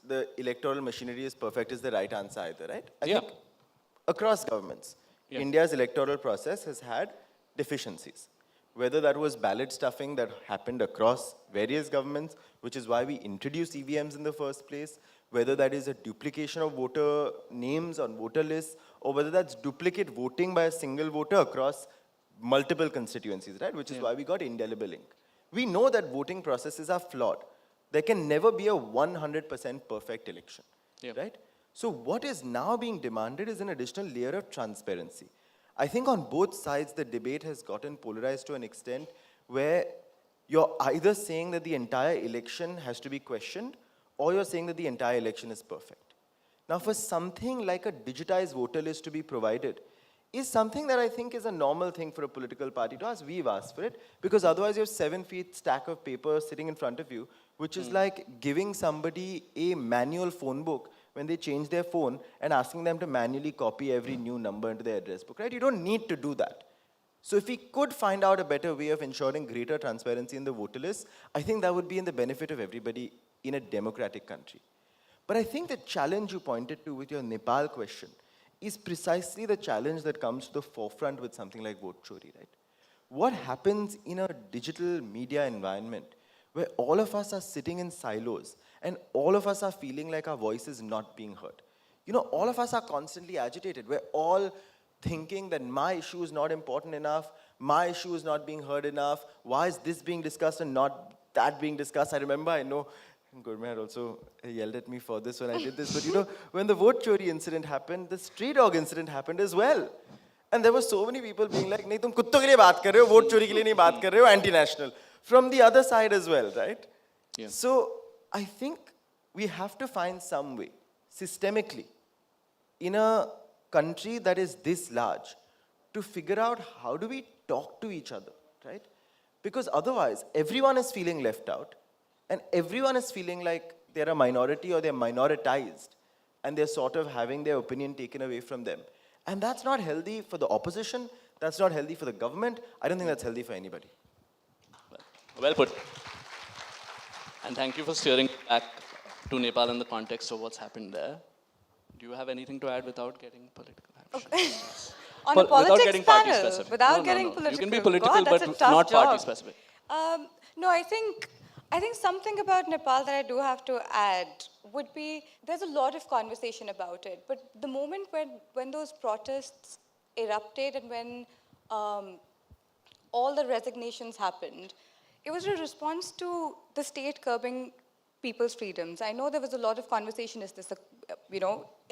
the electoral machinery is perfect is the right answer either, right? I Yeah. think across governments, India's electoral process has had deficiencies. Whether that was ballot stuffing that happened across various governments, which is why we introduced EVMs in the first place, whether that is a duplication of voter names on voter lists, or whether that's duplicate voting by a single voter across multiple constituencies, right? Which is why we got indelible ink. We know that voting processes are flawed. There can never be a 100% perfect election, right? So what is now being demanded is an additional layer of transparency. I think on both sides, the debate has gotten polarized to an extent where you're either saying that the entire election has to be questioned, or you're saying that the entire election is perfect. Now, for something like a digitized voter list to be provided, is something that I think is a normal thing for a political party to ask. We've asked for it, because otherwise you have 7 feet stack of paper sitting in front of you, which is like giving somebody a manual phone book when they change their phone and asking them to manually copy every new number into their address book, right? You don't need to do that. So if we could find out a better way of ensuring greater transparency in the voter list, I think that would be in the benefit of everybody in a democratic country. But I think the challenge you pointed to with your Nepal question is precisely the challenge that comes to the forefront with something like vote chori, right? What happens in a digital media environment where all of us are sitting in silos and all of us are feeling like our voice is not being heard? You know, all of us are constantly agitated. We're all thinking that my issue is not important enough, my issue is not being heard enough, why is this being discussed and not that being discussed? I know Gurme had also yelled at me for this when I did this, but you know, when the vote chori incident happened, the stray dog incident happened as well. And there were so many people being like, nahi, tum kutto ke liye baat kar rahe ho, vote chori ke liye nahi baat kar rahe ho, anti-national. From the other side as well, right? So I think we have to find some way, systemically, in a country that is this large, to figure out how do we talk to each other, right? Because otherwise, everyone is feeling left out, and everyone is feeling like they're a minority or they're minoritized, and they're sort of having their opinion taken away from them. And that's not healthy for the opposition, that's not healthy for the government, I don't think that's healthy for anybody. Well put. And thank you for steering back to Nepal in the context of what's happened there. Do you have anything to add without getting political? On a without politics getting party panel, specific. without getting No. political. You can be political, God, that's but a tough not job. party specific. No, I think something about Nepal that I do have to add would be, there's a lot of conversation about it, but the moment when those protests erupted and when all the resignations happened, it was a response to the state curbing people's freedoms. I know there was a lot of conversation, is this,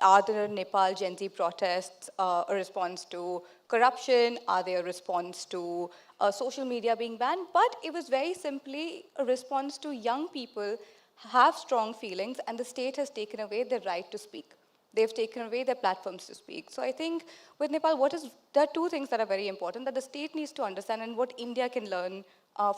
are the Nepal Gen Z protests a response to corruption? Are they a response to social media being banned? But it was very simply a response to young people have strong feelings and the state has taken away their right to speak. They've taken away their platforms to speak. So I think with Nepal, there are two things that are very important that the state needs to understand, and what India can learn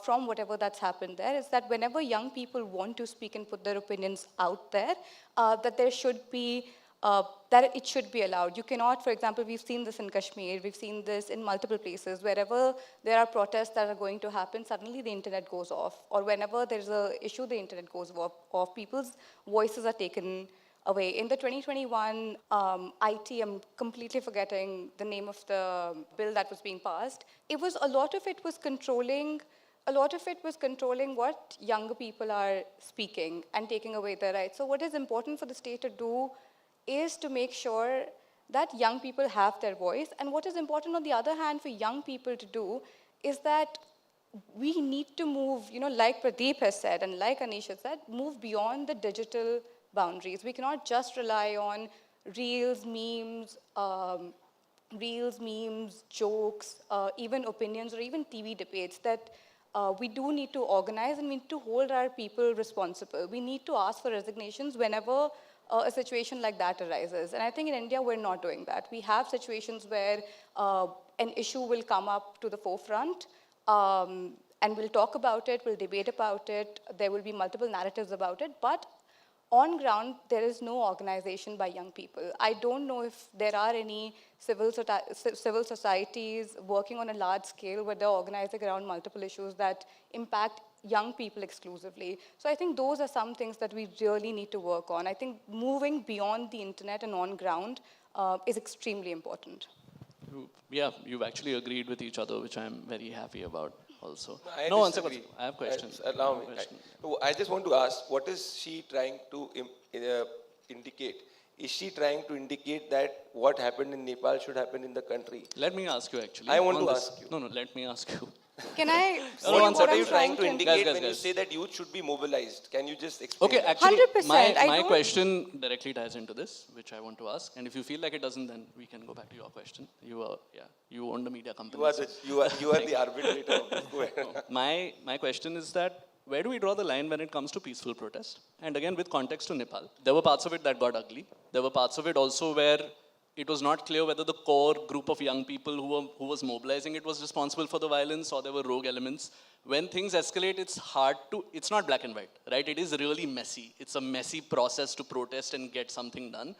from whatever that's happened there, is that whenever young people want to speak and put their opinions out there, that there should be, that it should be allowed. You cannot, for example, we've seen this in Kashmir, we've seen this in multiple places, wherever there are protests that are going to happen, suddenly the internet goes off. Or whenever there's an issue, the internet goes off. People's voices are taken away. In the 2021 IT, I'm completely forgetting the name of the bill that was being passed. A lot of it was controlling what younger people are speaking and taking away their rights. So what is important for the state to do is to make sure that young people have their voice. And what is important, on the other hand, for young people to do is that we need to move, like Pradeep has said and like Anish has said, move beyond the digital boundaries. We cannot just rely on reels, memes, jokes, even opinions, or even TV debates. That we do need to organize and we need to hold our people responsible. We need to ask for resignations whenever a situation like that arises. And I think in India, we're not doing that. We have situations where an issue will come up to the forefront, and we'll talk about it, we'll debate about it, there will be multiple narratives about it, but on ground, there is no organization by young people. I don't know if there are any civil societies working on a large scale where they're organizing around multiple issues that impact young people exclusively. So I think those are some things that we really need to work on. I think moving beyond the internet and on ground is extremely important. Yeah, you've actually agreed with each other, which I'm very happy about also. I No, one second. disagree. I have a question. Allow I have me. a question. I just want to ask, what is she trying to indicate? Is she trying to indicate that what happened in Nepal should happen in the country? Let me ask you actually. I want on to this. ask you. No, let me ask you. Can I say No, one what second. What are I'm you trying to indicate Guys, when you guys. say that youth should be mobilized? Can you just explain? Okay, that? actually, 100%, my I don't- question directly ties into this, which I want to ask. And if you feel like it doesn't, then we can go back to your question. You own the media company. You are the arbitrator of this. Go ahead. My question is that where do we draw the line when it comes to peaceful protest? And again, with context to Nepal, there were parts of it that got ugly. There were parts of it also where it was not clear whether the core group of young people who was mobilizing it was responsible for the violence or there were rogue elements. When things escalate, it's not black and white, right? It is really messy. It's a messy process to protest and get something done.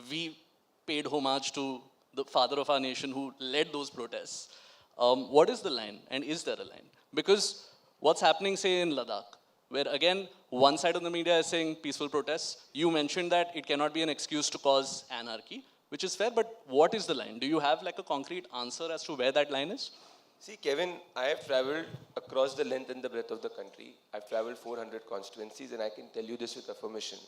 We paid homage to the father of our nation who led those protests. What is the line, and is there a line? Because what's happening, say, in Ladakh, where again, one side of the media is saying peaceful protests. You mentioned that it cannot be an excuse to cause anarchy, which is fair, but what is the line? Do you have like a concrete answer as to where that line is? See, Kevin, I have traveled across the length and the breadth of the country. I've traveled 400 constituencies, and I can tell you this with affirmation,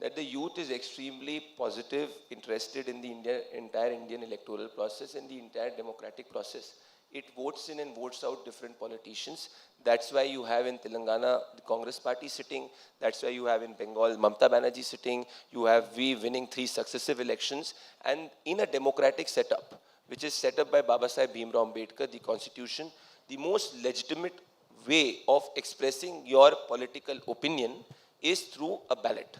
that the youth is extremely positive, interested in the entire Indian electoral process and the entire democratic process. It votes in and votes out different politicians. That's why you have in Telangana the Congress party sitting. That's why you have in Bengal Mamata Banerjee sitting. You have we winning 3 successive elections. And in a democratic setup, which is set up by Baba Saheb Bhimrao Ambedkar, the constitution, the most legitimate way of expressing your political opinion is through a ballot.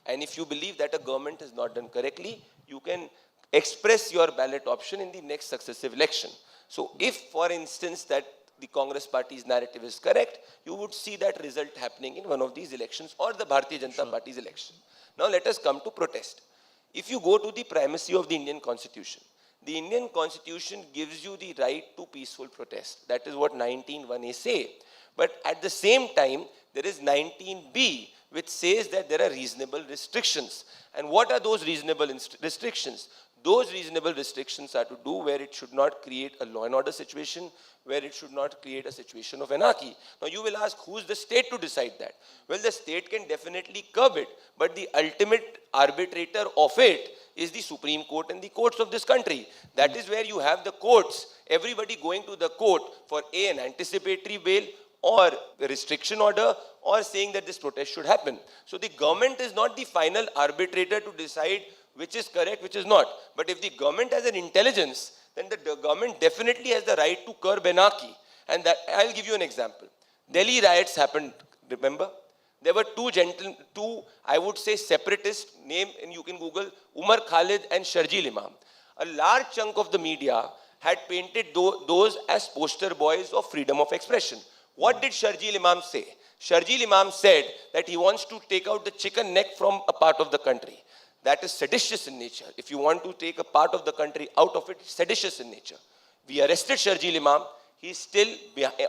And if you believe that a government has not done correctly, you can express your ballot option in the next successive election. So if, for instance, that the Congress party's narrative is correct, you would see that result happening in one of these elections or the Bharatiya Janata Party's election. Now let us come to protest. If you go to the primacy of the Indian Constitution, the Indian Constitution gives you the right to peaceful protest. That is what 19(1)(a) say. But at the same time, there is 19(b), which says that there are reasonable restrictions. And what are those reasonable restrictions? Those reasonable restrictions are to do where it should not create a law and order situation, where it should not create a situation of anarchy. Now you will ask, who's the state to decide that? Well, the state can definitely curb it, but the ultimate arbitrator of it is the Supreme Court and the courts of this country. That is where you have the courts, everybody going to the court for an anticipatory bail or a restriction order or saying that this protest should happen. So the government is not the final arbitrator to decide which is correct, which is not. But if the government has an intelligence, then the government definitely has the right to curb anarchy. And that, I'll give you an example. Delhi riots happened, remember? There were two, I would say, separatist name, and you can Google, Umar Khalid and Sharjeel Imam. A large chunk of the media had painted those as poster boys of freedom of expression. What did Sharjeel Imam say? Sharjeel Imam said that he wants to take out the chicken neck from a part of the country. That is seditious in nature. If you want to take a part of the country out of it, it's seditious in nature. We arrested Sharjeel Imam. He's still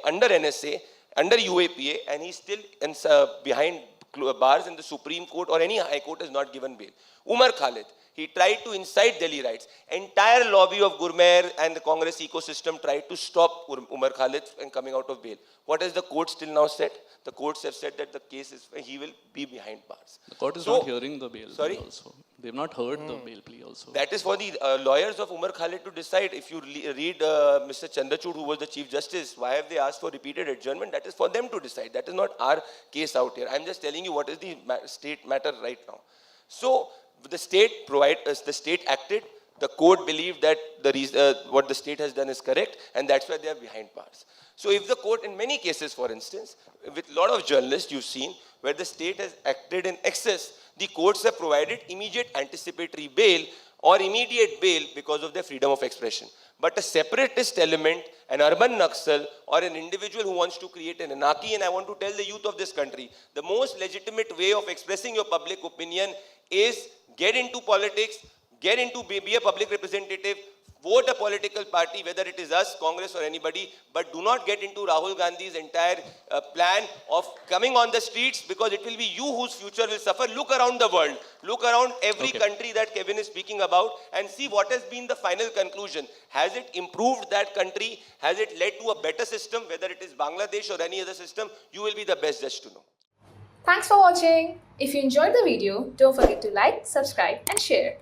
under NSA, under UAPA, and he's still behind bars in the Supreme Court or any High Court has not given bail. Umar Khalid, he tried to incite Delhi riots. Entire lobby of Gurmer and the Congress ecosystem tried to stop Umar Khalid from coming out of bail. What has the court still now said? The courts have said that the case is, he will be behind bars. The court is not hearing the bail sorry? plea also. They've not heard the bail plea also. That is for the lawyers of Umar Khalid to decide. If you read Mr. Chandrachud, who was the Chief Justice, why have they asked for repeated adjournment? That is for them to decide. That is not our case out here. I'm just telling you what is the state matter right now. So the state the state acted. The court believed that what the state has done is correct, and that's why they are behind bars. So if the court, in many cases, for instance, with a lot of journalists you've seen, where the state has acted in excess, the courts have provided immediate anticipatory bail or immediate bail because of their freedom of expression. But a separatist element, an urban Naxal, or an individual who wants to create an anarchy, and I want to tell the youth of this country, the most legitimate way of expressing your public opinion is get into politics, be a public representative, vote a political party, whether it is us, Congress or anybody, but do not get into Rahul Gandhi's entire plan of coming on the streets, because it will be you whose future will suffer. Look around the world. Look around every country that Kevin is speaking about and see what has been the final conclusion. Has it improved that country? Has it led to a better system, whether it is Bangladesh or any other system? You will be the best judge to know. Thanks for watching. If you enjoyed the video, don't forget to like, subscribe and share.